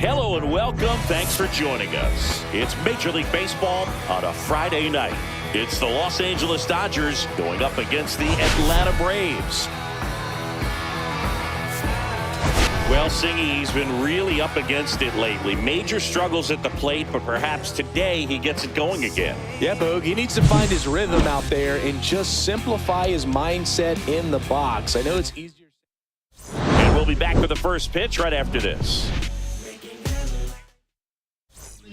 Hello and welcome. Thanks for joining us. It's Major League Baseball on a Friday night. It's the Los Angeles Dodgers going up against the Atlanta Braves. Well, Singy, he's been really up against it lately. Major struggles at the plate, but perhaps today he gets it going again. Yeah, Boog, he needs to find his rhythm out there and just simplify his mindset in the box. I know it's easier. And we'll be back with the first pitch right after this.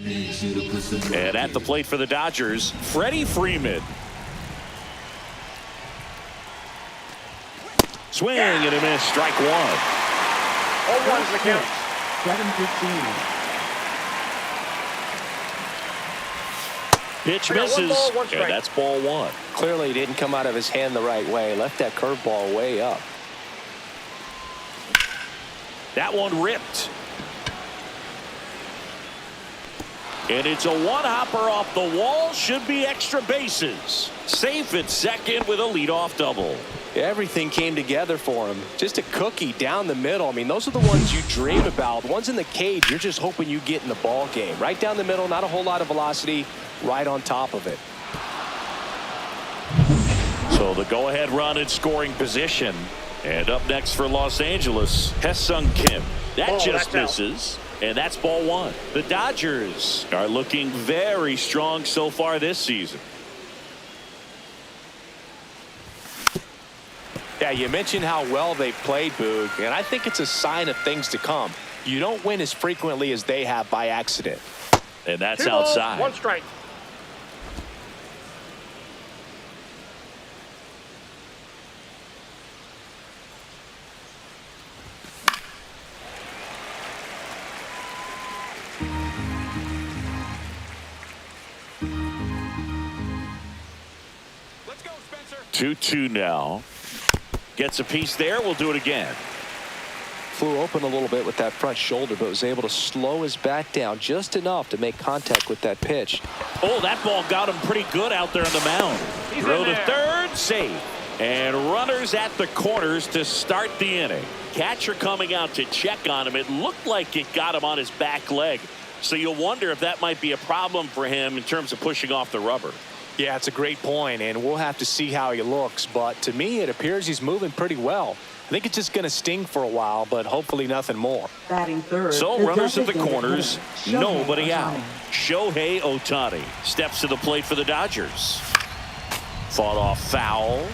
And at the plate for the Dodgers, Freddie Freeman. Swing and a miss, strike one. 0-1's the count. 7-15. Pitch misses, and that's ball one. Clearly didn't come out of his hand the right way. Left that curveball way up. That one ripped. And it's a one-hopper off the wall. Should be extra bases. Safe at second with a leadoff double. Everything came together for him. Just a cookie down the middle. I mean, those are the ones you dream about. The ones in the cage, you're just hoping you get in the ball game. Right down the middle, not a whole lot of velocity, right on top of it. So the go-ahead run in scoring position. And up next for Los Angeles, Hesung Kim. That just misses. And that's ball one. The Dodgers are looking very strong so far this season. Yeah, you mentioned how well they played, Boog, and I think it's a sign of things to come. You don't win as frequently as they have by accident. And that's 2 balls, outside. 1 strike. Let's go, Spencer. 2-2 now. Gets a piece there. We'll do it again. Flew open a little bit with that front shoulder, but was able to slow his bat down just enough to make contact with that pitch. Oh, that ball got him pretty good out there on the mound. Throw to third, safe. And runners at the corners to start the inning. Catcher coming out to check on him. It looked like it got him on his back leg. So you'll wonder if that might be a problem for him in terms of pushing off the rubber. Yeah, it's a great point, and we'll have to see how he looks. But to me, it appears he's moving pretty well. I think it's just going to sting for a while, but hopefully nothing more. Batting third. So runners at the corners, nobody out. Shohei Ohtani steps to the plate for the Dodgers. Fought off foul.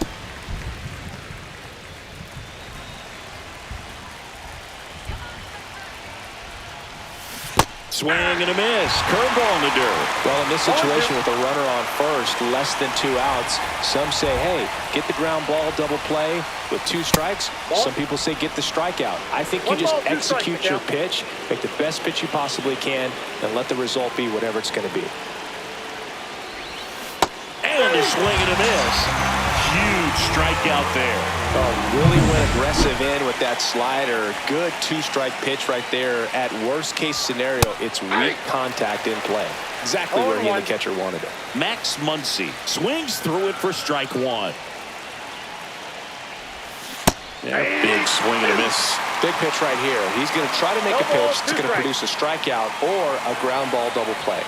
Swing and a miss. Curveball in the dirt. Well, in this situation with a runner on first, less than 2 outs, some say, hey, get the ground ball double play with 2 strikes. Some people say get the strikeout. I think you just execute your pitch, make the best pitch you possibly can, and let the result be whatever it's going to be. And a swing and a miss. Huge strikeout there. Oh, really went aggressive in with that slider. Good 2-strike pitch right there. At worst case scenario, it's weak contact in play. Exactly where he and the catcher wanted it. Max Muncy swings through it for strike one. Yeah, big swing and a miss. Big pitch right here. He's going to try to make a pitch that's going to produce a strikeout or a ground ball double play.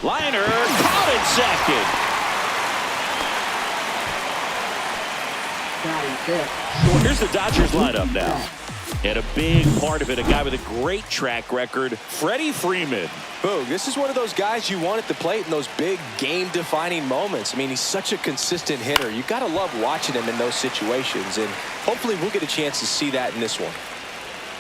Liner caught at second. Batting fifth. Here's the Dodgers lineup now. And a big part of it, a guy with a great track record, Freddie Freeman. Boog, this is one of those guys you want at the plate in those big game-defining moments. I mean, he's such a consistent hitter. You got to love watching him in those situations, and hopefully we'll get a chance to see that in this one.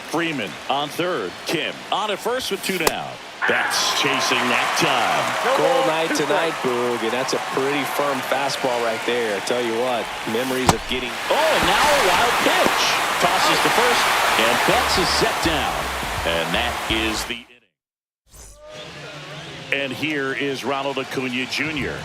Freeman on third. Kim on at first with 2 down. That's chasing that time. Cold night tonight, Boog, and that's a pretty firm fastball right there. I tell you what, memories of getting... Oh, and now a wild pitch. Tosses to first, and Betts is set down. And that is the inning. And here is Ronald Acuna Jr.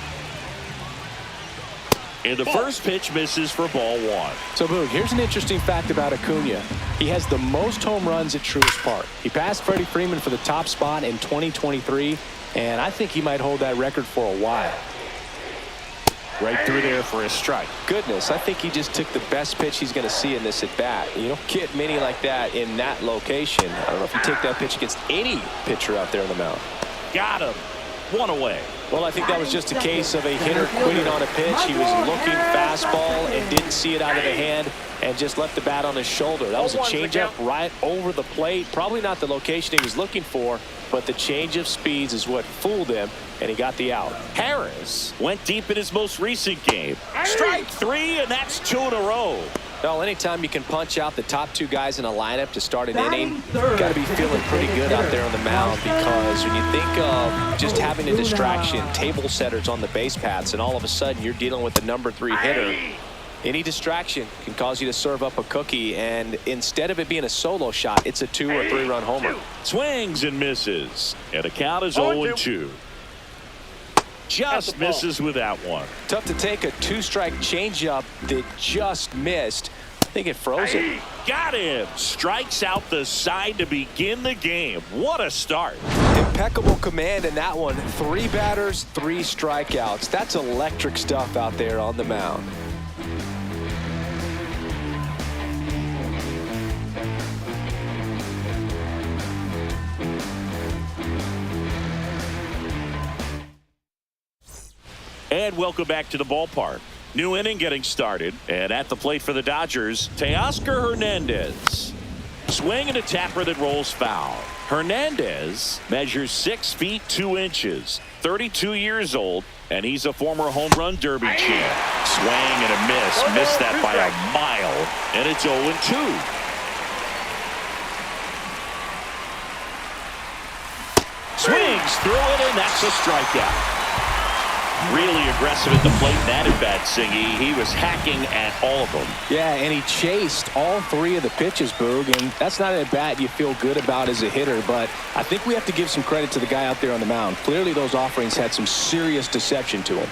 And the first pitch misses for ball one. So, Boog, here's an interesting fact about Acuna. He has the most home runs at Truist Park. He passed Freddie Freeman for the top spot in 2023, and I think he might hold that record for a while. Right through there for a strike. Goodness, I think he just took the best pitch he's going to see in this at-bat. You don't get many like that in that location. I don't know if you take that pitch against any pitcher out there on the mound. Got him. One away. Well, I think that was just a case of a hitter quitting on a pitch. He was looking fastball and didn't see it out of the hand and just left the bat on his shoulder. That was a changeup right over the plate. Probably not the location he was looking for, but the change of speeds is what fooled him, and he got the out. Harris went deep in his most recent game. Strike three, and that's 2 in a row. Well, anytime you can punch out the top two guys in a lineup to start an inning, you've got to be feeling pretty good out there on the mound, because when you think of just having a distraction, table setters on the base paths, and all of a sudden you're dealing with the number 3 hitter, any distraction can cause you to serve up a cookie, and instead of it being a solo shot, it's a 2 or 3 run homer. Swings and misses, and the count is 0-2. Just misses with that one. Tough to take a 2-strike changeup that just missed. I think it froze it. Got him. Strikes out the side to begin the game. What a start. Impeccable command in that one. 3 batters, 3 strikeouts. That's electric stuff out there on the mound. And welcome back to the ballpark. New inning getting started. And at the plate for the Dodgers, Teoscar Hernandez. Swing and a tapper that rolls foul. Hernandez measures 6 feet 2 inches, 32 years old, and he's a former home run derby champ. Swing and a miss. Missed that by a mile, and it's 0-2. Swings through it, and that's a strikeout. Really aggressive at the plate. That at bat, Singy. He was hacking at all of them. Yeah, and he chased all 3 of the pitches, Boog, and that's not an at bat you feel good about as a hitter, but I think we have to give some credit to the guy out there on the mound. Clearly those offerings had some serious deception to him.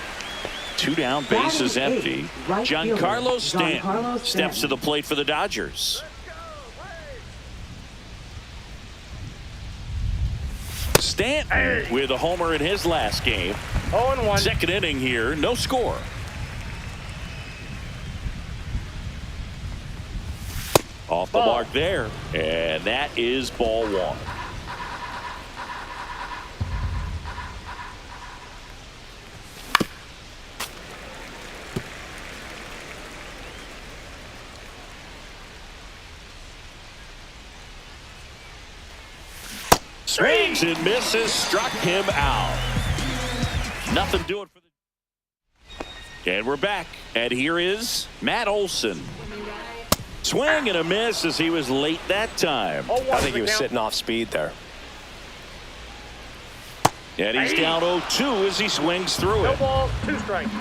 2 down, bases empty. Giancarlo Stanton steps to the plate for the Dodgers. Stanton with a homer in his last game. 0-1. Second inning here, no score. Off the mark there, and that is ball one. Swings and misses, struck him out. Nothing doing for the. And we're back. And here is Matt Olson. Swing and a miss as he was late that time. I think he was sitting off speed there. And he's down 0-2 as he swings through No it. balls, 2 strikes.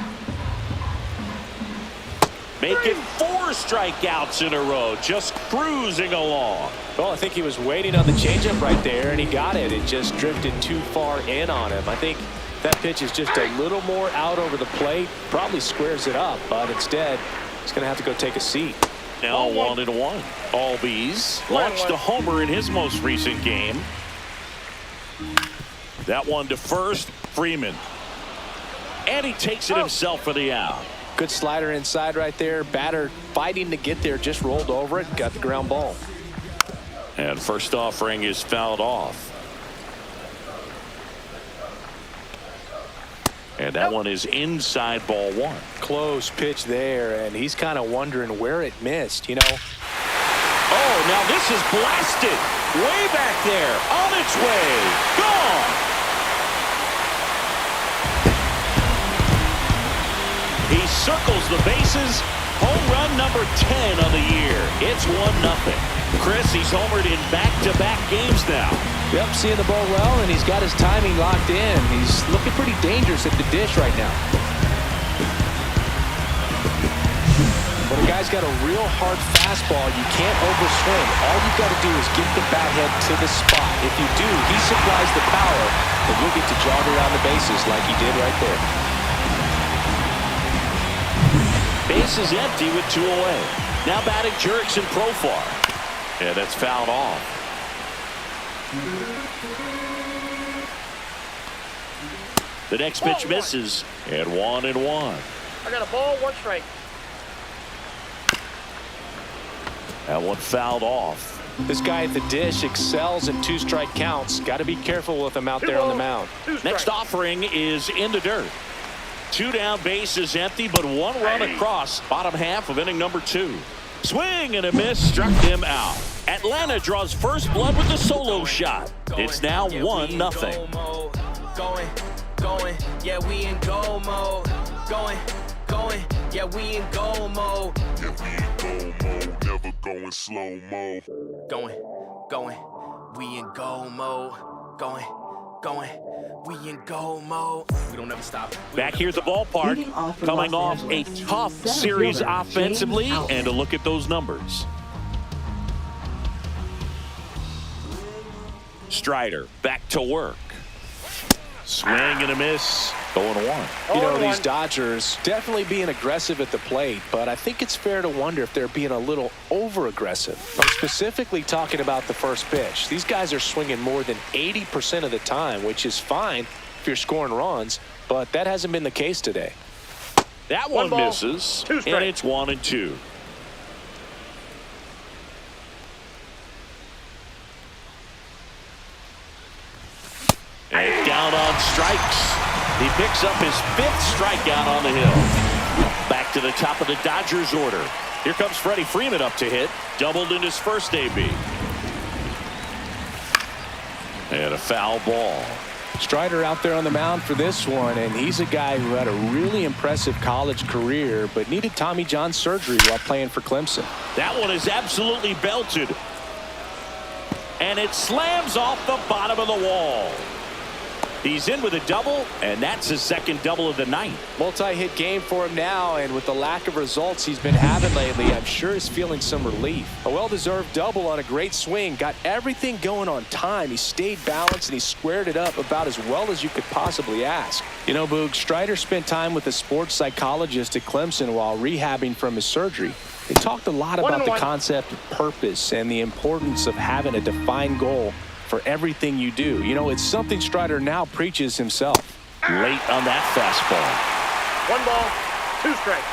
Making 4 strikeouts in a row, just cruising along. Well, I think he was waiting on the changeup right there, and he got it. It just drifted too far in on him. I think that pitch is just a little more out over the plate. Probably squares it up, but instead, he's going to have to go take a seat. Now 1-1. Albies launched a homer in his most recent game. That one to first, Freeman. And he takes it himself for the out. Good slider inside right there. Batter fighting to get there, just rolled over it, got the ground ball. And first offering is fouled off. And that one is inside ball one. Close pitch there, and he's kind of wondering where it missed, you know. Oh, now this is blasted. Way back there, on its way, gone. He circles the bases. Home run number 10 on the year. It's 1-0. Chris, he's homered in back-to-back games now. Yep, seeing the ball well, and he's got his timing locked in. He's looking pretty dangerous at the dish right now. When a guy's got a real hard fastball, you can't overswing. All you've got to do is get the bat head to the spot. If you do, he supplies the power, and you'll get to jog around the bases like he did right there. Base is empty with 2 away. Now batting Jurickson Profar. And that's fouled off. The next pitch misses. And 1-1. I got a ball, 1 strike. That one fouled off. This guy at the dish excels in 2-strike counts. Got to be careful with him out there on the mound. Next offering is in the dirt. 2 down, base is empty, but 1 run across. Bottom half of inning number 2. Swing and a miss, struck him out. Atlanta draws first blood with a solo shot. It's now 1-0. Going, yeah, we in go mode. Going, yeah, we in go mode. Yeah, we in go mode, never going slow mo. Going, we in go mode. Going, we in go mode. We don't ever stop. Back here at the ballpark, coming off a tough series offensively, and a look at those numbers. Strider back to work. Swing and a miss. 0-1. You know, these Dodgers definitely being aggressive at the plate, but I think it's fair to wonder if they're being a little over-aggressive. I'm specifically talking about the first pitch. These guys are swinging more than 80% of the time, which is fine if you're scoring runs, but that hasn't been the case today. That one misses, and it's 1-2. And down on strikes. He picks up his 5th strikeout on the hill. Back to the top of the Dodgers order. Here comes Freddie Freeman up to hit. Doubled in his first AB. And a foul ball. Strider out there on the mound for this one, and he's a guy who had a really impressive college career but needed Tommy John surgery while playing for Clemson. That one is absolutely belted. And it slams off the bottom of the wall. He's in with a double, and that's his 2nd double of the night. Multi-hit game for him now, and with the lack of results he's been having lately, I'm sure he's feeling some relief. A well-deserved double on a great swing. Got everything going on time. He stayed balanced, and he squared it up about as well as you could possibly ask. You know, Boog, Strider spent time with a sports psychologist at Clemson while rehabbing from his surgery. They talked a lot about the concept of purpose and the importance of having a defined goal for everything you do. You know, it's something Strider now preaches himself. Late on that fastball. 1 ball, 2 strikes.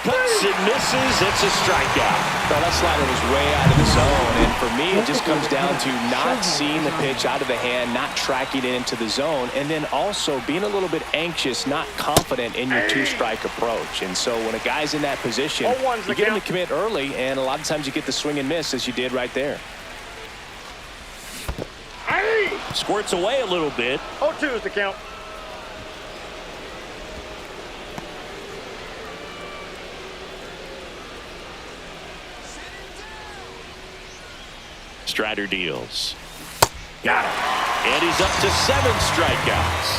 Cuts and misses. It's a strikeout. Well, that slider was way out of the zone, and for me, it just comes down to not seeing the pitch out of the hand, not tracking it into the zone, and then also being a little bit anxious, not confident in your 2-strike approach. And so when a guy's in that position, you get him to commit early, and a lot of times you get the swing and miss, as you did right there. Squirts away a little bit. 0-2 is the count. Strider deals. Got him. And he's up to 7 strikeouts.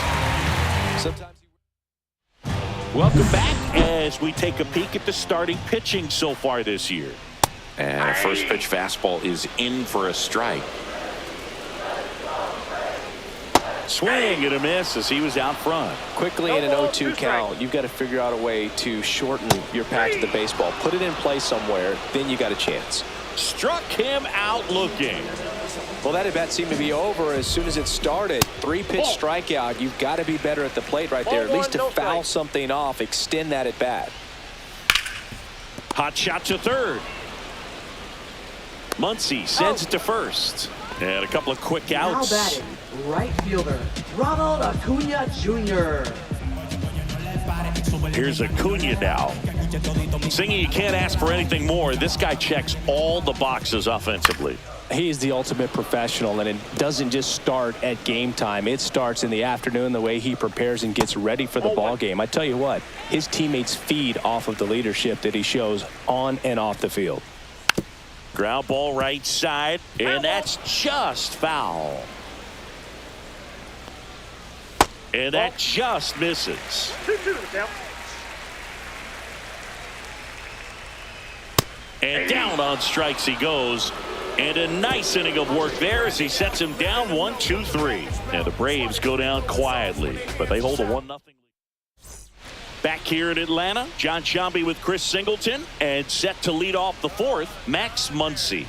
Welcome back as we take a peek at the starting pitching so far this year. And a first pitch fastball is in for a strike. Swing and a miss as he was out front. Quickly in an 0-2 count, you've got to figure out a way to shorten your path to the baseball. Put it in play somewhere, then you got a chance. Struck him out looking. Well, that at bat seemed to be over as soon as it started. 3-pitch strikeout. You've got to be better at the plate right there. At least to foul something off, extend that at bat. Hot shot to third. Muncy sends it to first. And a couple of quick outs. Now batting, right fielder, Ronald Acuna Jr. Here's Acuna now. Singing, you can't ask for anything more. This guy checks all the boxes offensively. He's the ultimate professional, and it doesn't just start at game time. It starts in the afternoon, the way he prepares and gets ready for the ball game. I tell you what, his teammates feed off of the leadership that he shows on and off the field. Ground ball right side, and that's just foul. And that just misses. 2-2 the count. And down on strikes he goes. And a nice inning of work there as he sets him down 1-2-3. And the Braves go down quietly, but they hold a 1-0 lead. Back here in Atlanta, John Sciambi with Chris Singleton, and set to lead off the fourth, Max Muncy.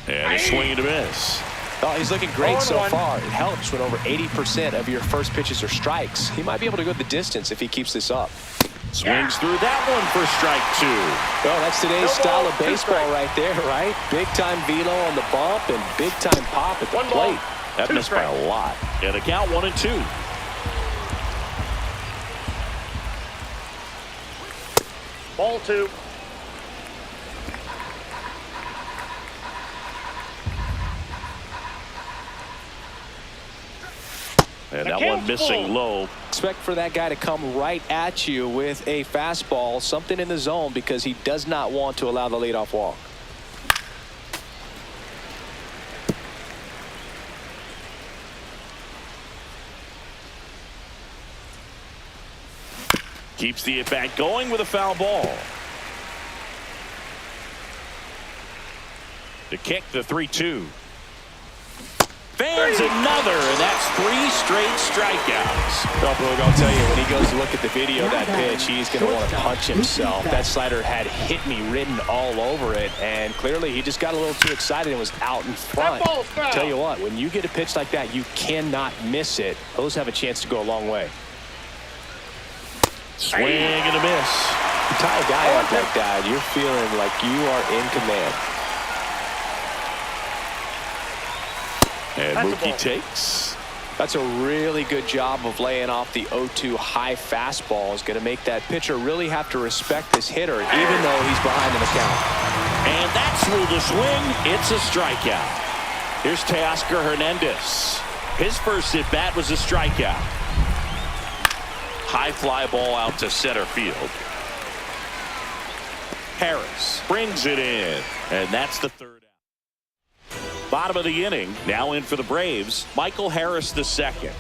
And a swing and a miss. Oh, he's looking great so far. It helps when over 80% of your first pitches are strikes. He might be able to go the distance if he keeps this up. Swings through that one for strike 2. Well, that's today's style of baseball right there, right? Big-time velo on the bump and big-time pop at the plate. That missed by a lot. And a count 1-2. Ball 2. And that one missing low. Expect for that guy to come right at you with a fastball, something in the zone, because he does not want to allow the leadoff walk. Keeps the at-bat going with a foul ball. The kick, the 3-2. Fans another, and that's 3 straight strikeouts. Well, Boog, I'll tell you, when he goes to look at the video of that pitch, he's going to want to punch himself. That slider had "hit me" written all over it, and clearly he just got a little too excited and was out in front. Tell you what, when you get a pitch like that, you cannot miss it. Those have a chance to go a long way. Swing and a miss. You tie a guy up like that, you're feeling like you are in command. And Mookie takes. That's a really good job of laying off the 0-2 high fastball. Is going to make that pitcher really have to respect this hitter, even though he's behind in the count. And that's through the swing. It's a strikeout. Here's Teoscar Hernandez. His first at bat was a strikeout. High fly ball out to center field. Harris brings it in, and that's the third. Bottom of the inning, now in for the Braves, Michael Harris the second.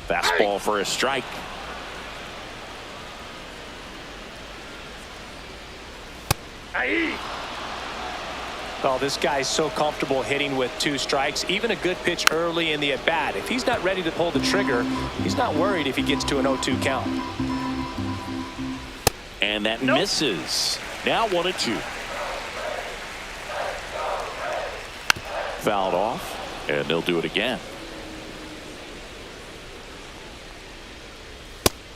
Fastball for a strike. Oh, this guy's so comfortable hitting with 2 strikes. Even a good pitch early in the at-bat. If he's not ready to pull the trigger, he's not worried if he gets to an 0-2 count. And that misses. Now 1-2. Fouled off, and they'll do it again.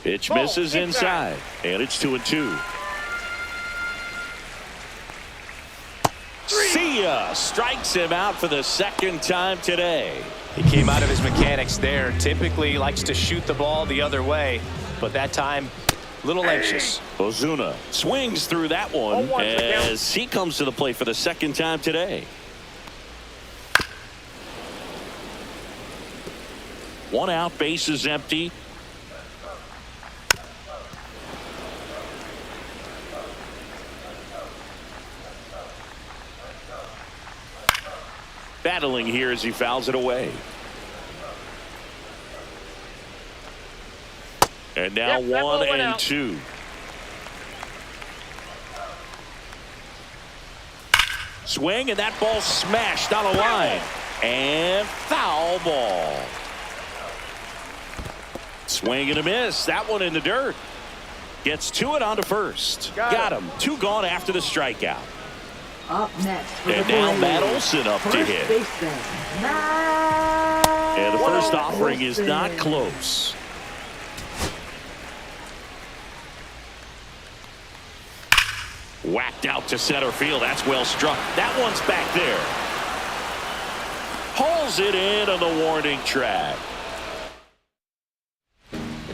Pitch misses inside, and it's 2-2. See ya! Strikes him out for the second time today. He came out of his mechanics there. Typically likes to shoot the ball the other way, but that time a little anxious. Ozuna swings through that one as he comes to the plate for the second time today. 1 out, bases empty. Battling here as he fouls it away. And now 1-2. Swing, and that ball smashed on a line. And foul ball. Swing and a miss. That one in the dirt. Gets to it onto first. Got him. 2 gone after the strikeout. Up next. And now Matt Olson up to hit. And the first offering is not close. Whacked out to center field. That's well struck. That one's back there. Pulls it in on the warning track.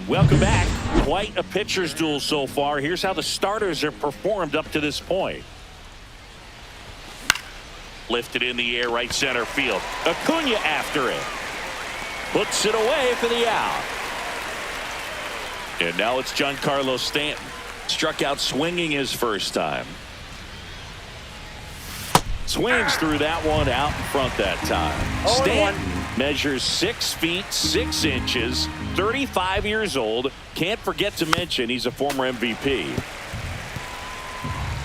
Welcome back. Quite a pitcher's duel so far. Here's how the starters have performed up to this point. Lifted in the air, right center field. Acuna after it. Puts it away for the out. And now it's Giancarlo Stanton. Struck out swinging his first time. Swings through that one out in front that time. Stanton measures 6 feet 6 inches, 35 years old. Can't forget to mention he's a former MVP.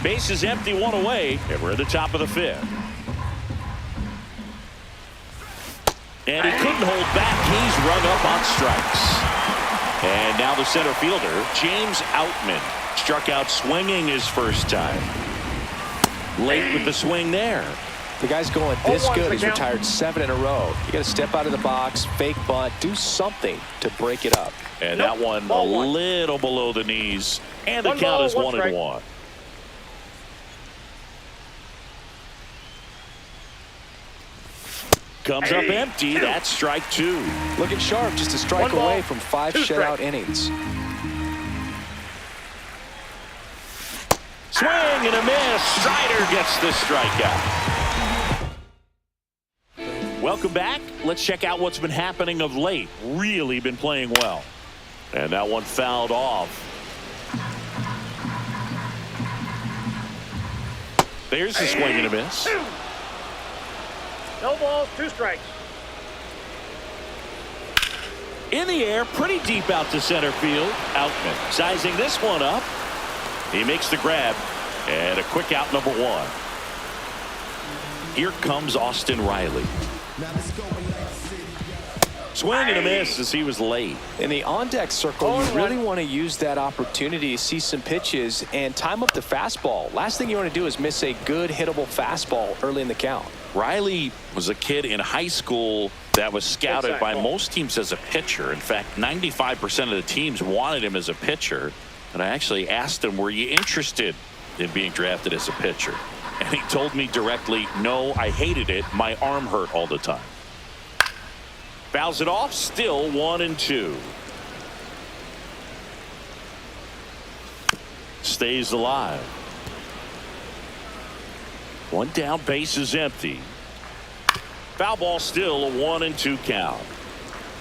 Base is empty, one away, and we're at the top of the 5th. And he couldn't hold back. He's rung up on strikes. And now the center fielder, James Outman, struck out swinging his first time. Late with the swing there. The guy's going this good. He's retired 7 in a row. You got to step out of the box, fake bunt, do something to break it up. And that one a little below the knees. And the count is 1-1. Comes up empty. That's strike 2. Looking sharp, just a strike away from 5 shutout innings. Swing and a miss. Strider gets the strikeout. Welcome back. Let's check out what's been happening of late. Really been playing well. And that one fouled off. There's the swing and a miss. No balls, 2 strikes. In the air, pretty deep out to center field. Outman sizing this one up. He makes the grab. And a quick out, number 1. Here comes Austin Riley. Swing and a miss as he was late. In the on-deck circle, you really want to use that opportunity to see some pitches and time up the fastball. Last thing you want to do is miss a good hittable fastball early in the count. Riley was a kid in high school that was scouted by most teams as a pitcher. In fact, 95% of the teams wanted him as a pitcher. And I actually asked him, were you interested in being drafted as a pitcher? And he told me directly, no, I hated it. My arm hurt all the time. Fouls it off, still 1-2. Stays alive. One down, base is empty. Foul ball, still a 1-2 count.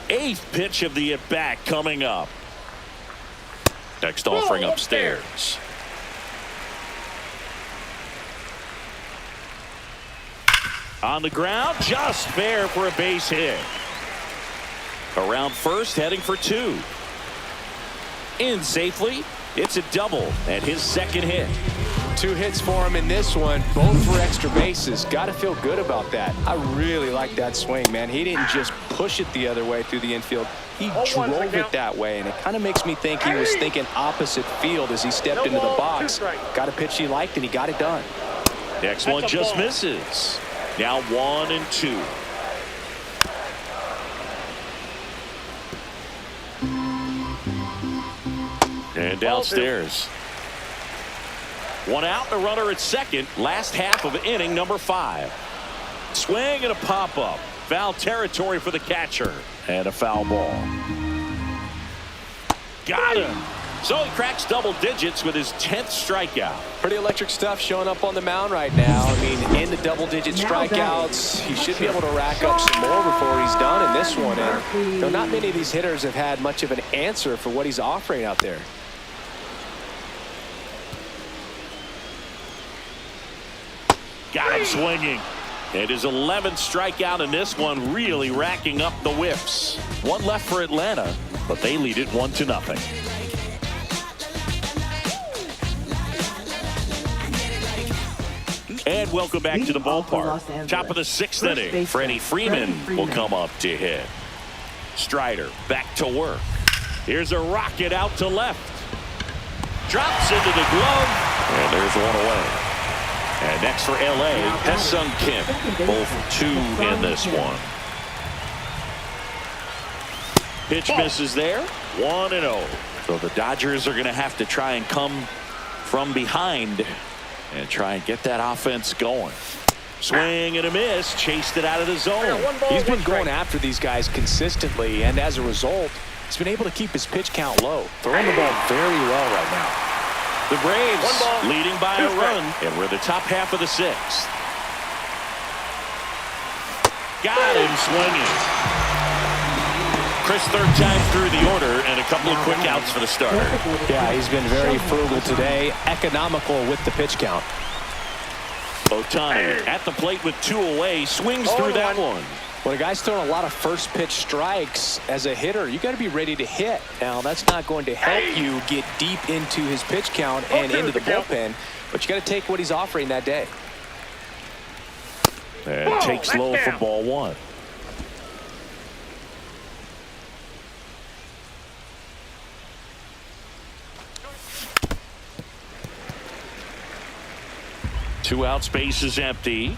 8th pitch of the at-bat coming up. Next offering upstairs. On the ground, just fair for a base hit. Around first, heading for 2. In safely, it's a double and his 2nd hit. 2 hits for him in this one, both for extra bases. Got to feel good about that. I really like that swing, man. He didn't just push it the other way through the infield. He drove it that way, and it kind of makes me think he was thinking opposite field as he stepped into the box. Got a pitch he liked, and he got it done. Next one just misses. Now 1-2. And downstairs. 1 out, a runner at 2nd. Last half of inning number 5. Swing and a pop-up. Foul territory for the catcher. And a foul ball. Got him. So he cracks double digits with his 10th strikeout. Pretty electric stuff showing up on the mound right now. I mean, in the double-digit strikeouts, he should be able to rack up some more before he's done in this one. And not many of these hitters have had much of an answer for what he's offering out there. Got him swinging. And his 11th strikeout in this one, really racking up the whiffs. 1 left for Atlanta, but they lead it 1-0. And welcome back to the ballpark. Top of the 6th inning. Freddie Freeman will come up to hit. Strider back to work. Here's a rocket out to left. Drops into the glove. And there's one away. And next for L.A., Ha-Seong Kim. Both 2 in this one. Pitch misses there. 1-0. So the Dodgers are going to have to try and come from behind and try and get that offense going. Swing and a miss. Chased it out of the zone. He's been going after these guys consistently, and as a result, he's been able to keep his pitch count low. Throwing the ball very well right now. The Braves leading by a run, and we're the top half of the 6th. Got him swinging. Chris, 3rd time through the order, and a couple of quick outs for the starter. Yeah, he's been very frugal today, economical with the pitch count. Ohtani at the plate with 2 away, swings through that one. When a guy's throwing a lot of first pitch strikes as a hitter, you got to be ready to hit. Now, that's not going to help you get deep into his pitch count and into the bullpen. But you got to take what he's offering that day. And takes low for ball one. Two out, space is empty.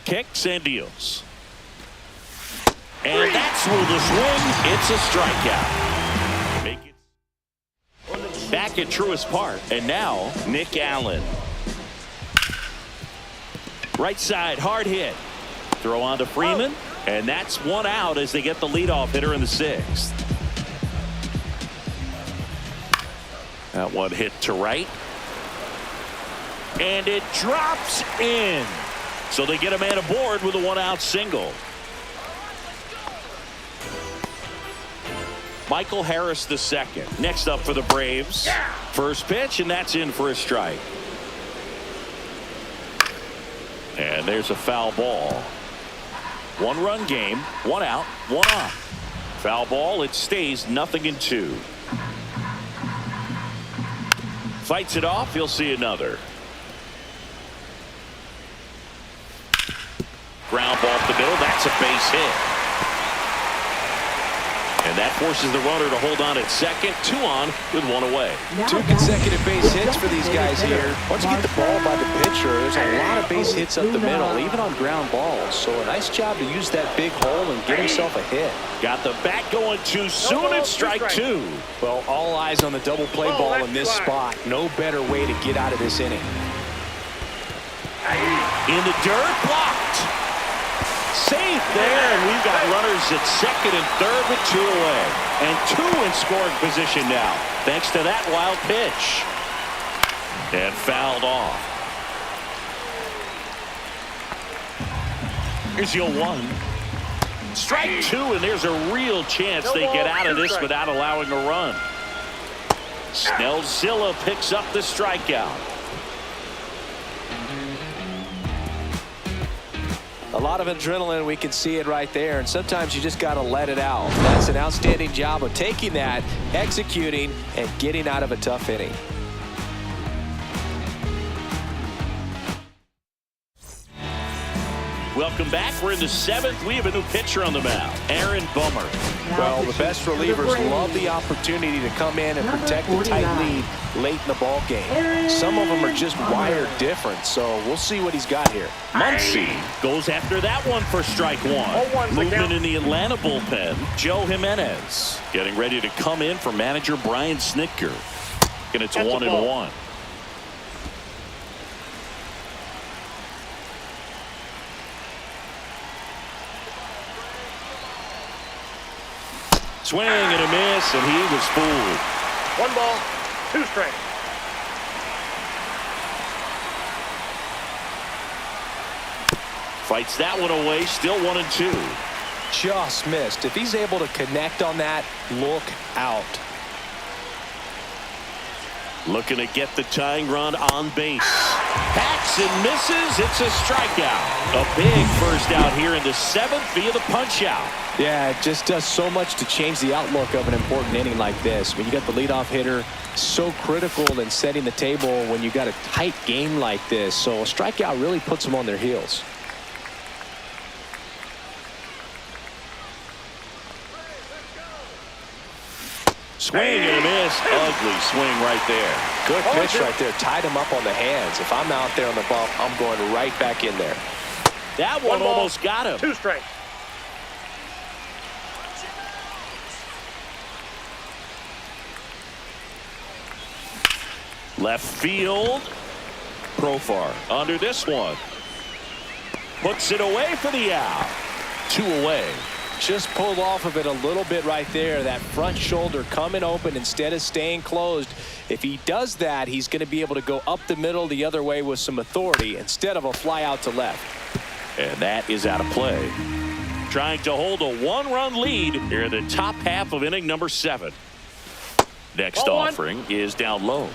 Kicks and deals. And that's with the swing. It's a strikeout. Make it back at Truist Park. And now Nick Allen. Right side, hard hit. Throw on to Freeman. And that's one out as they get the leadoff hitter in the sixth. That one hit to right. And it drops in. So they get a man aboard with a one-out single. Michael Harris the second. Next up for the Braves. First pitch, and that's in for a strike. And there's a foul ball. One-run game, one out, one on. Foul ball, it stays 0-2. Fights it off, you'll see another. Ground ball up the middle, that's a base hit. And that forces the runner to hold on at second. Two on with one away. Two consecutive base hits for these guys here. Once you get the ball by the pitcher, there's a lot of base hits up the middle, even on ground balls. So a nice job to use that big hole and get himself a hit. Got the bat going too soon. It's strike two. Well, all eyes on the double play ball in this spot. No better way to get out of this inning. In the dirt, blocked. Safe there, and we've got runners at second and third with two away. And two in scoring position now, thanks to that wild pitch. And fouled off. Here's your one. Strike two, and there's a real chance they get out of this without allowing a run. Snellzilla picks up the strikeout. A lot of adrenaline, we can see it right there, and sometimes you just got to let it out. That's an outstanding job of taking that, executing, and getting out of a tough inning. Welcome back. We're in the seventh. We have a new pitcher on the mound, Aaron Bummer. Well, the best relievers love the opportunity to come in and protect the tight lead late in the ball game. Some of them are just wired different, so we'll see what he's got here. Muncy goes after that one for strike one. Movement in the Atlanta bullpen, Joe Jimenez getting ready to come in for manager Brian Snitker. And it's 1-1. Swing and a miss, and he was fooled. 1 ball, 2 strikes. Fights that one away, still 1-2. Just missed. If he's able to connect on that, look out. Looking to get the tying run on base. Hacks and misses. It's a strikeout. A big first out here in the seventh via the punch out. Yeah, it just does so much to change the outlook of an important inning like this. When you got the leadoff hitter, so critical in setting the table when you got a tight game like this. So a strikeout really puts them on their heels. Swing and a miss. Ugly swing right there. Good pitch right there. Tied him up on the hands. If I'm out there on the bump, I'm going right back in there. That one almost got him. 2 strikes. Left field. Profar under this one. Puts it away for the out. 2 away. Just pulled off of it a little bit right there. That front shoulder coming open instead of staying closed. If he does that, he's going to be able to go up the middle the other way with some authority instead of a fly out to left. And that is out of play. Trying to hold a 1-run lead here in the top half of inning number 7. Next offering is down low.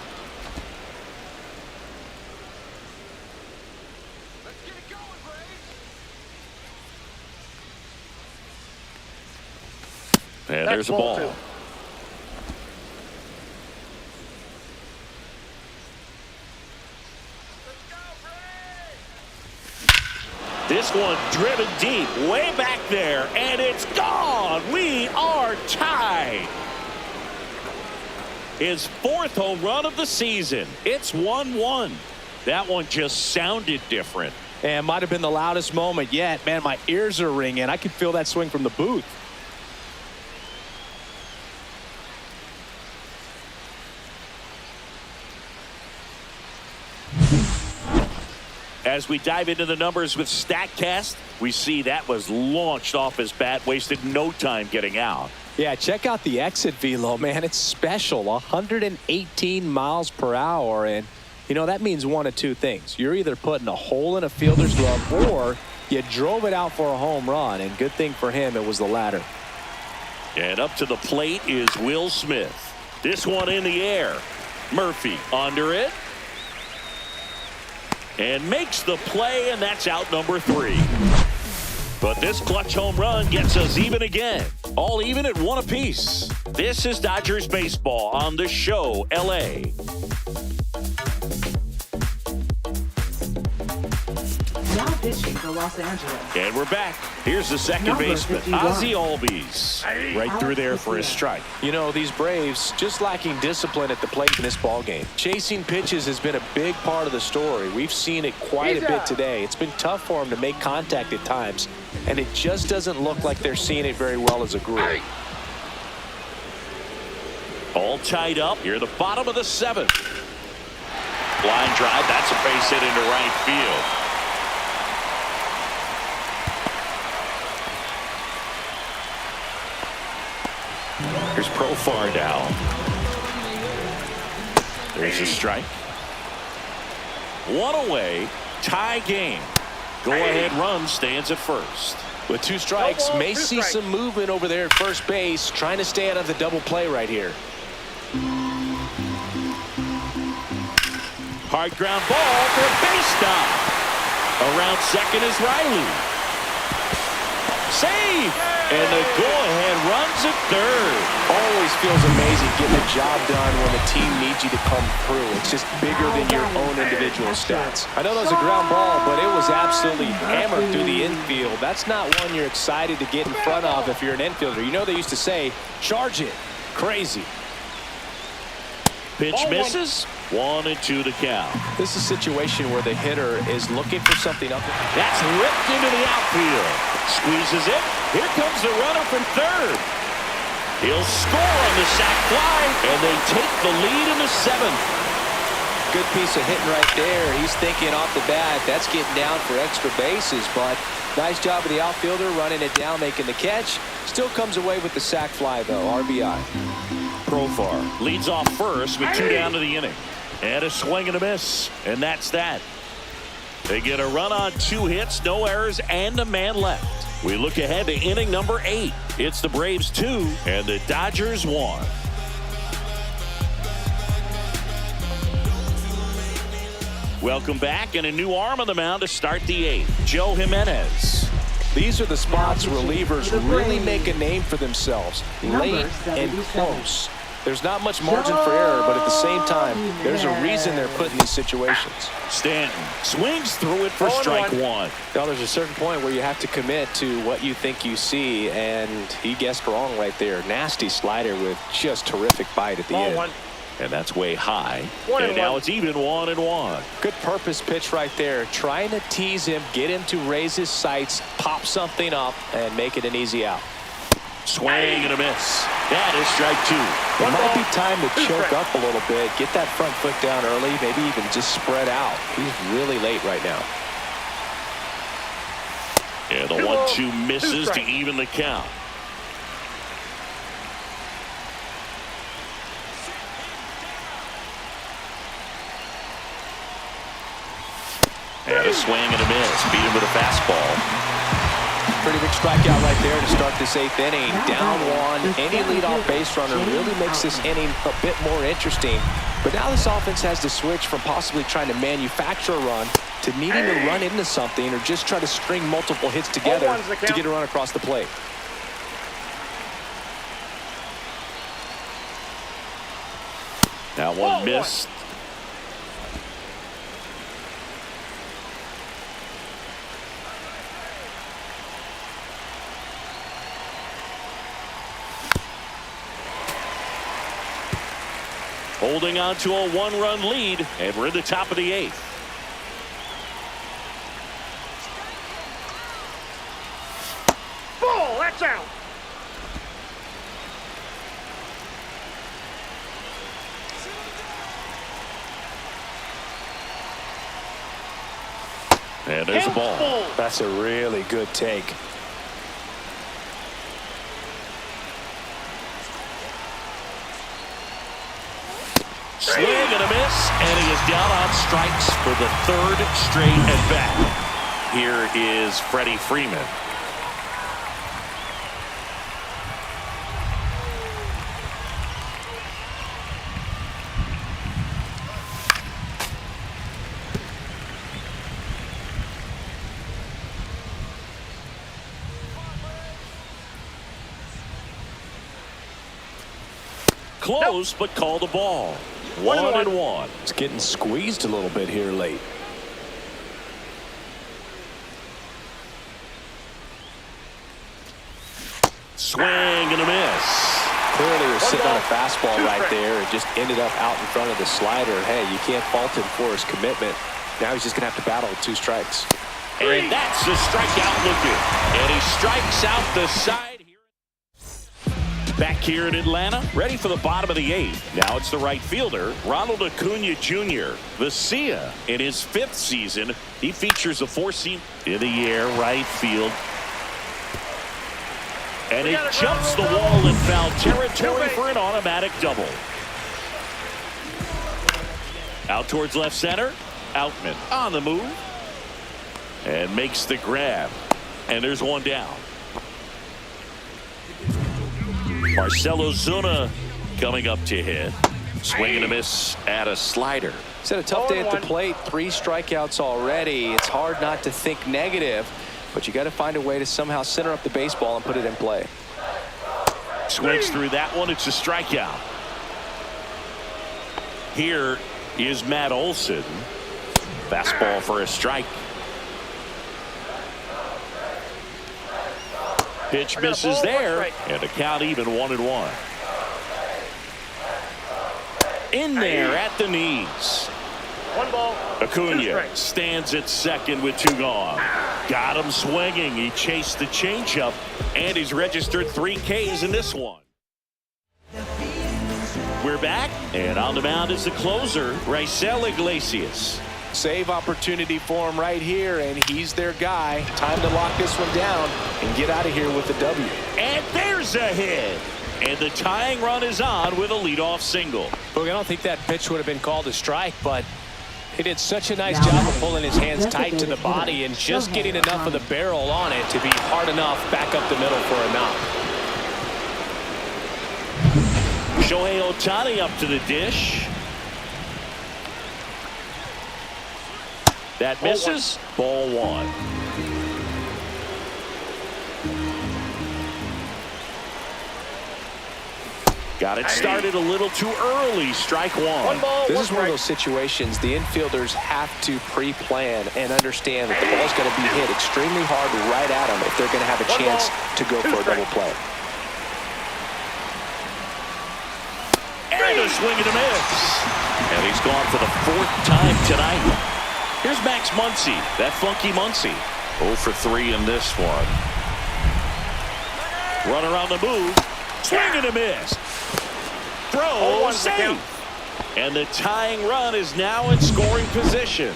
And there's a ball. 2. This one driven deep, way back there, and it's gone. We are tied. His 4th home run of the season. It's 1-1. That one just sounded different. And might have been the loudest moment yet. Man, my ears are ringing. I could feel that swing from the booth. As we dive into the numbers with StatCast, we see that was launched off his bat, wasted no time getting out. Yeah, check out the exit velo, man. It's special. 118 miles per hour. And, you know, that means one of two things. You're either putting a hole in a fielder's glove or you drove it out for a home run. And good thing for him, it was the latter. And up to the plate is Will Smith. This one in the air. Murphy under it. And makes the play, and that's out number 3. But this clutch home run gets us even again. All even at 1 apiece. This is Dodgers baseball on The Show, L.A. Now pitching for Los Angeles. And we're back. Here's the second Number baseman, 51. Ozzie Albies. Right through there for his strike. You know, these Braves just lacking discipline at the plate in this ball game. Chasing pitches has been a big part of the story. We've seen it quite a bit today. It's been tough for them to make contact at times, and it just doesn't look like they're seeing it very well as a group. All tied up here at the bottom of the 7th. Line drive. That's a base hit into right field. Here's Profar down. There's a strike. 1 away. Tie game. Go-ahead run stands at first. With 2 strikes, may see some movement over there at first base, trying to stay out of the double play right here. Hard ground ball for a base stop. Around second is Riley. Save! And the go-ahead runs at third. Always feels amazing getting the job done when the team needs you to come through. It's just bigger than your own individual stats. I know that was a ground ball, but it was absolutely hammered through the infield. That's not one you're excited to get in front of if you're an infielder. You know they used to say, charge it. Crazy. Pitch misses. 1-2 the count. This is a situation where the hitter is looking for something up. That's ripped into the outfield. Squeezes it. Here comes the runner from third. He'll score on the sac fly, and they take the lead in the 7th. Good piece of hitting right there. He's thinking off the bat, that's getting down for extra bases, but nice job of the outfielder running it down, making the catch. Still comes away with the sac fly, though. RBI. Profar leads off first with 2 down to the inning. And a swing and a miss. And that's that. They get a run on 2 hits, no errors, and a man left. We look ahead to inning number 8. It's the Braves 2 and the Dodgers 1. Welcome back, and a new arm on the mound to start the 8th. Joe Jimenez. These are the spots relievers really make a name for themselves. Late and close. There's not much margin for error, but at the same time, there's a reason they're put in these situations. Stanton swings through it for strike 1. Now, there's a certain point where you have to commit to what you think you see, and he guessed wrong right there. Nasty slider with just terrific bite at the end. And that's way high. And now it's even 1-1. Good purpose pitch right there. Trying to tease him, get him to raise his sights, pop something up, and make it an easy out. Swing and a miss. That is strike 2. It might be time to choke up a little bit, get that front foot down early, maybe even just spread out. He's really late right now. And the 1-2 misses to even the count. And a swing and a miss. Beat him with a fastball. Pretty big strikeout right there to start this 8th inning. Down 1. Any leadoff base runner really makes this inning a bit more interesting. But now this offense has to switch from possibly trying to manufacture a run to needing to run into something or just try to string multiple hits together to get a run across the plate. That one missed. Holding on to a one-run lead, and we're in the top of the 8th. Ball, that's out. And there's the ball. That's a really good take. Swing and a miss, and he is down on strikes for the 3rd straight at bat. Here is Freddie Freeman. Close, but called a ball. 1-1. It's getting squeezed a little bit here late. Swing and a miss. Clearly was sitting on a fastball right there and just ended up out in front of the slider. Hey, you can't fault him for his commitment. Now he's just going to have to battle with 2 strikes. And that's a strikeout looking. And he strikes out the side. Back here in Atlanta, ready for the bottom of the 8th. Now it's the right fielder, Ronald Acuna Jr. The Cia in his 5th season. He features a 4-seam in the air, right field. And it jumps the wall in foul territory for an automatic double. Out towards left center. Outman on the move. And makes the grab. And there's one down. Marcelo Zuna coming up to hit. Swing and a miss at a slider. He's had a tough day at the plate. 3 strikeouts already. It's hard not to think negative, but you got to find a way to somehow center up the baseball and put it in play. Swings through that one. It's a strikeout. Here is Matt Olson. Fastball for a strike. Pitch misses there, and the count even 1-1. In there at the knees. 1 ball. Acuna stands at second with 2 gone. Got him swinging. He chased the changeup, and he's registered 3 Ks in this one. We're back, and on the mound is the closer, Raisel Iglesias. Save opportunity for him right here, and he's their guy. Time to lock this one down and get out of here with the W. And there's a hit. And the tying run is on with a leadoff single. Look, I don't think that pitch would have been called a strike, but he did such a nice job of pulling his hands tight to the body and just getting enough of the barrel on it to be hard enough back up the middle for a knock. Shohei Ohtani up to the dish. That misses. Ball 1. Got it started a little too early. Strike 1. This is one of those situations the infielders have to pre-plan and understand that the ball's going to be hit extremely hard right at them if they're going to have a chance to go for a double play. And a swing and a miss. And he's gone for the 4th time tonight. Here's Max Muncy, that funky Muncy. 0 for 3 in this one. Runner on the move. Swing and a miss. Throw, safe. And the tying run is now in scoring position.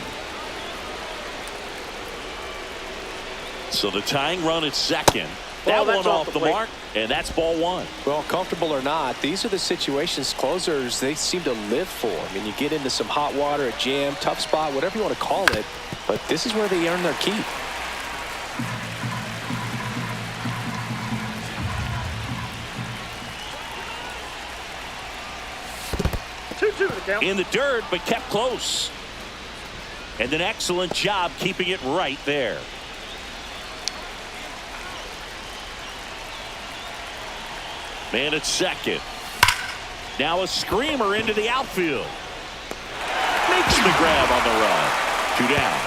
So the tying run is second. That one off the mark, and that's ball 1. Well, comfortable or not, these are the situations closers they seem to live for. I mean, you get into some hot water, a jam, tough spot, whatever you want to call it, but this is where they earn their keep. In the dirt, but kept close. And an excellent job keeping it right there. Man at second. Now a screamer into the outfield. Makes the grab on the run. 2 down.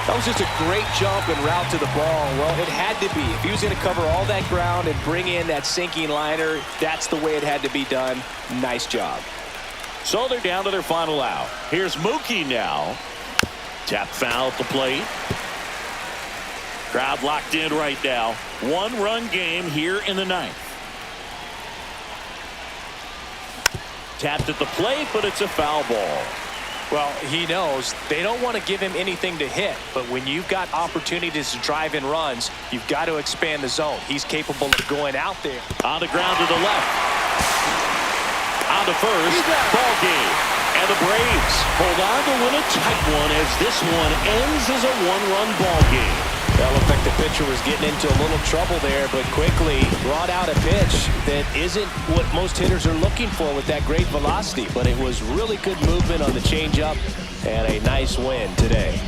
That was just a great jump and route to the ball. Well, it had to be. If he was going to cover all that ground and bring in that sinking liner, that's the way it had to be done. Nice job. So they're down to their final out. Here's Mookie now. Tap foul at the plate. Crowd locked in right now. 1-run game here in the 9th. Tapped at the plate, but it's a foul ball. Well, he knows they don't want to give him anything to hit, but when you've got opportunities to drive in runs, you've got to expand the zone. He's capable of going out there. On the ground to the left. On to first. Ball game. And the Braves hold on to win a tight one as this one ends as a 1-run ball game. That looked like the pitcher was getting into a little trouble there, but quickly brought out a pitch that isn't what most hitters are looking for with that great velocity. But it was really good movement on the changeup and a nice win today.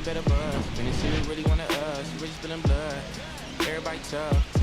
Better buzz. When you see me really wanna you really spilling blood. Everybody tough.